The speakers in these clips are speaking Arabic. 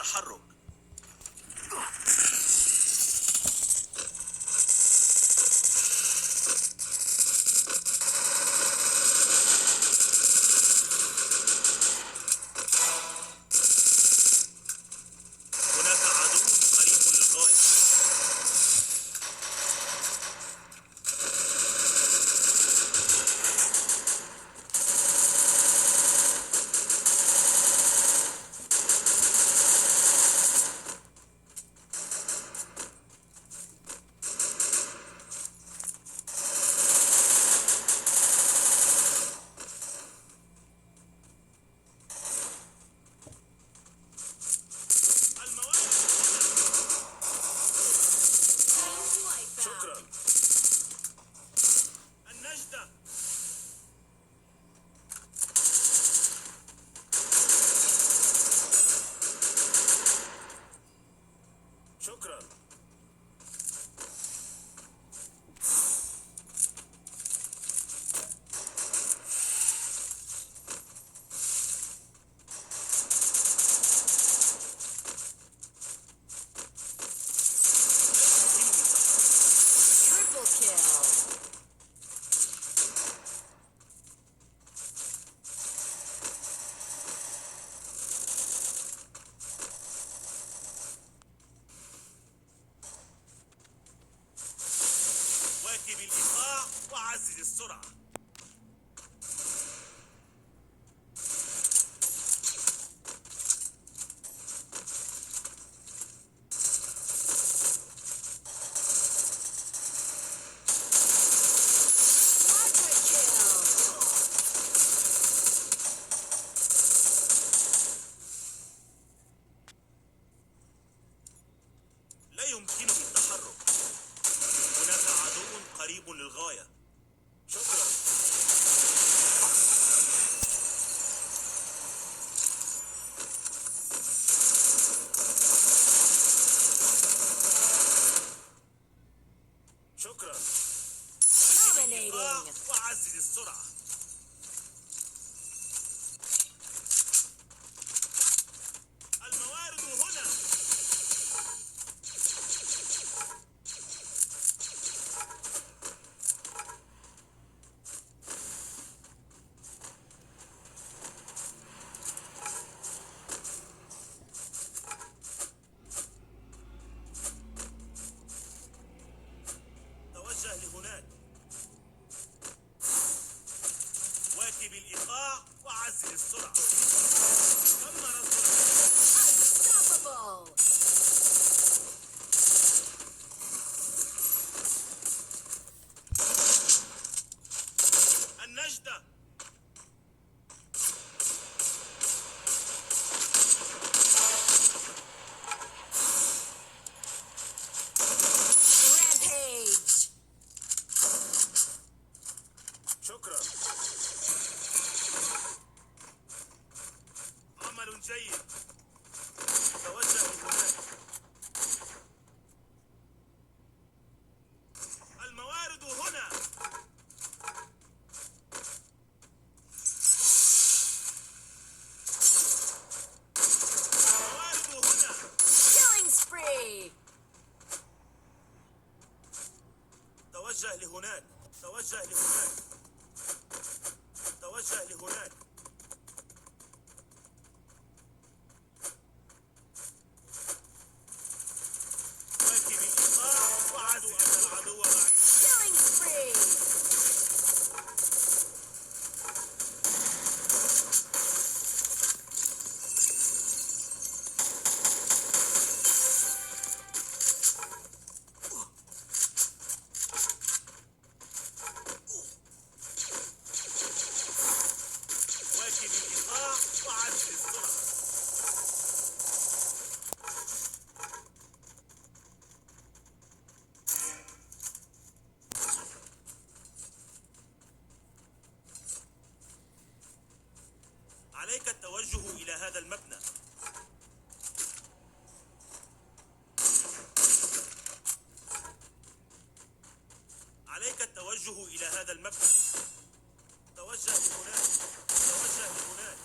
التحرك. هناك عدو قريب للغاية. شكرا. النجدة. شكرا. Triple kill. واكب الإيقاع وعزز السرعة. Quadra kill. لا يمكنني التحرك. هناك عدو قريب للغاية. شكرا. شكرا. Dominating. وعزز السرعة. الموارد هنا. توجه لهناك. واكب الإيقاع وعزز السرعة. تم رصد Unstoppable. النجدة. Rampage. شكرا. عمل جيد. توجه هناك. الموارد هنا. الموارد هنا. Killing spree. توجه لهناك. توجه لهناك. توجه لهناك. واكب الإيقاع وعدو أن العدو معي. Killing spree. واكب الإيقاع وعزز السرعة. عليك التوجه إلى هذا المبنى. عليك التوجه إلى هذا المبنى. توجه لهناك. توجه لهناك.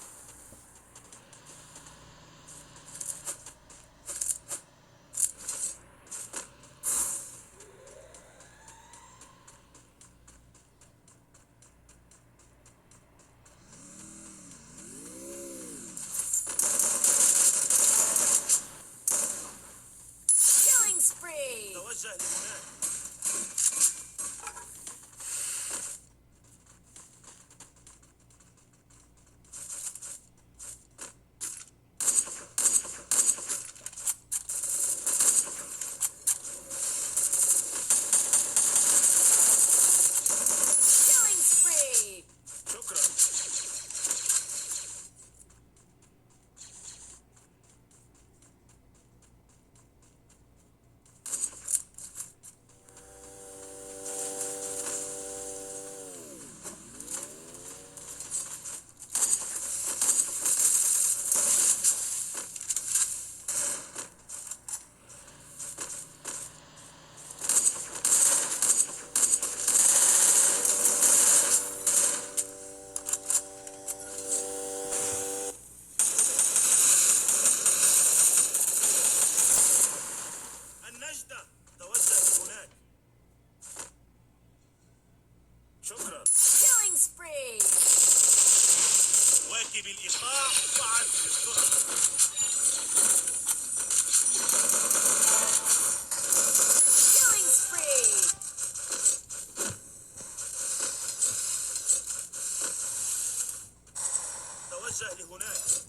مواكب الإيقاع وعزم السرعة. Killing spree. توجه لهناك.